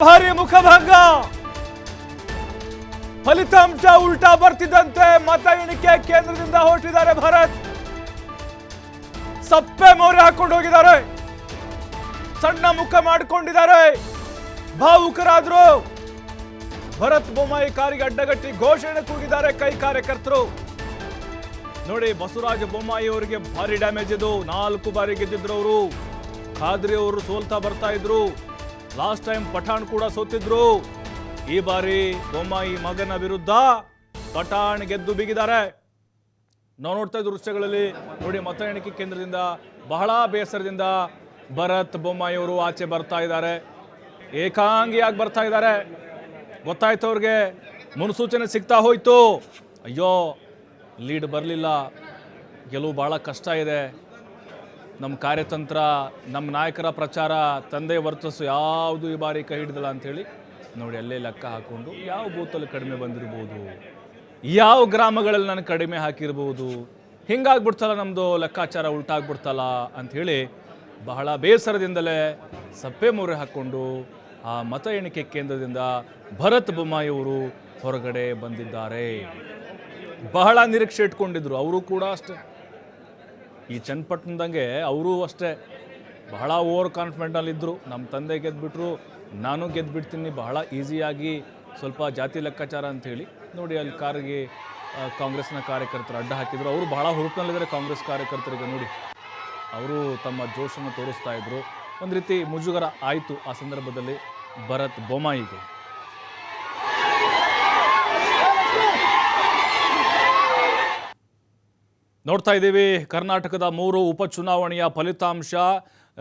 ಭಾರಿ ಮುಖಭಂಗ. ಫಲಿತಾಂಶ ಉಲ್ಟಾ ಬರ್ತಿದ್ದಂತೆ ಮತ ಎಣಿಕೆ ಕೇಂದ್ರದಿಂದ ಹೊರಟಿದ್ದಾರೆ ಭರತ್. ಸಪ್ಪೆ ಮೋರೆ ಹಾಕೊಂಡು ಹೋಗಿದ್ದಾರೆ, ಸಣ್ಣ ಮುಖ ಮಾಡಿಕೊಂಡಿದ್ದಾರೆ, ಭಾವುಕರಾದ್ರು. ಭರತ್ ಬೊಮ್ಮಾಯಿ ಕಾರಿಗೆ ಅಡ್ಡಗಟ್ಟಿ ಘೋಷಣೆ ಕೂಗಿದ್ದಾರೆ ಕೈ ಕಾರ್ಯಕರ್ತರು. ನೋಡಿ, ಬಸವರಾಜ ಬೊಮ್ಮಾಯಿ ಅವರಿಗೆ ಭಾರಿ ಡ್ಯಾಮೇಜ್ ಇದು. 4 ಬಾರಿ ಗೆದ್ದಿದ್ರು ಅವರು. ಖಾದ್ರಿ ಅವರು ಸೋಲ್ತಾ ಬರ್ತಾ ಇದ್ರು. ಲಾಸ್ಟ್ ಟೈಮ್ ಪಠಾಣ್ ಕೂಡ ಸೋತಿದ್ರು. ಈ ಬಾರಿ ಬೊಮ್ಮಾಯಿ ಮಗನ ವಿರುದ್ಧ ಪಠಾಣ್ ಗೆದ್ದು ಬಿಗಿದ್ದಾರೆ. ನಾವು ನೋಡ್ತಾ ಇದ್ದ ದೃಶ್ಯಗಳಲ್ಲಿ ನೋಡಿ, ಮತ ಎಣಿಕೆ ಕೇಂದ್ರದಿಂದ ಬಹಳ ಬೇಸರದಿಂದ ಭರತ್ ಬೊಮ್ಮಾಯಿ ಅವರು ಆಚೆ ಬರ್ತಾ ಇದ್ದಾರೆ. ಏಕಾಂಗಿಯಾಗಿ ಬರ್ತಾ ಇದ್ದಾರೆ. ಗೊತ್ತಾಯ್ತು ಅವ್ರಿಗೆ, ಮುನ್ಸೂಚನೆ ಸಿಗ್ತಾ ಹೋಯ್ತು. ಅಯ್ಯೋ, ಲೀಡ್ ಬರಲಿಲ್ಲ, ಗೆಲುವು ಭಾಳ ಕಷ್ಟ ಇದೆ, ನಮ್ಮ ಕಾರ್ಯತಂತ್ರ, ನಮ್ಮ ನಾಯಕರ ಪ್ರಚಾರ, ತಂದೆ ವರ್ಚಸ್ಸು ಯಾವುದು ಈ ಬಾರಿ ಕೈ ಹಿಡಿದಿಲ್ಲ ಅಂಥೇಳಿ ನೋಡಿ ಅಲ್ಲೇ ಲೆಕ್ಕ ಹಾಕ್ಕೊಂಡು ಯಾವ ಬೂತಲ್ಲಿ ಕಡಿಮೆ ಬಂದಿರ್ಬೋದು, ಯಾವ ಗ್ರಾಮಗಳಲ್ಲಿ ನಾನು ಕಡಿಮೆ ಹಾಕಿರ್ಬೋದು, ಹಿಂಗಾಗ್ಬಿಡ್ತಲ್ಲ ನಮ್ಮದು ಲೆಕ್ಕಾಚಾರ ಉಲ್ಟಾಗ್ಬಿಡ್ತಲ್ಲ ಅಂಥೇಳಿ ಬಹಳ ಬೇಸರದಿಂದಲೇ ಸಪ್ಪೆ ಮೊರೆ ಹಾಕ್ಕೊಂಡು ಆ ಮತ ಎಣಿಕೆ ಕೇಂದ್ರದಿಂದ ಭರತ್ ಬೊಮ್ಮಾಯಿ ಅವರು ಹೊರಗಡೆ ಬಂದಿದ್ದಾರೆ. ಬಹಳ ನಿರೀಕ್ಷೆ ಇಟ್ಕೊಂಡಿದ್ರು ಅವರು ಕೂಡ ಅಷ್ಟೇ. ಈ ಚನ್ನಪಟ್ಟಣದಂಗೆ ಅವರು ಅಷ್ಟೇ ಬಹಳ ಓವರ್ ಕಾನ್ಫಿಡೆಂಟಲ್ಲಿದ್ದರು. ನಮ್ಮ ತಂದೆ ಗೆದ್ದುಬಿಟ್ರು, ನಾನು ಗೆದ್ದುಬಿಡ್ತೀನಿ ಬಹಳ ಈಸಿಯಾಗಿ, ಸ್ವಲ್ಪ ಜಾತಿ ಲೆಕ್ಕಾಚಾರ ಅಂಥೇಳಿ. ನೋಡಿ, ಅಲ್ಲಿ ಕಾರಿಗೆ ಕಾಂಗ್ರೆಸ್ನ ಕಾರ್ಯಕರ್ತರು ಅಡ್ಡ ಹಾಕಿದ್ರು. ಅವರು ಬಹಳ ಹುರುಪಿನಲ್ಲಿದ್ದಾರೆ ಕಾಂಗ್ರೆಸ್ ಕಾರ್ಯಕರ್ತರಿಗೆ. ನೋಡಿ, ಅವರು ತಮ್ಮ ಜೋಶನ್ನು ತೋರಿಸ್ತಾ ಇದ್ರು. ಒಂದು ರೀತಿ ಮುಜುಗರ ಆಯಿತು ಆ ಸಂದರ್ಭದಲ್ಲಿ ಭರತ್ ಬೊಮ್ಮಾಯಿಗೆ. ನೋಡ್ತಾ ಇದ್ದೀವಿ ಕರ್ನಾಟಕದ 3 ಉಪಚುನಾವಣೆಯ ಫಲಿತಾಂಶ.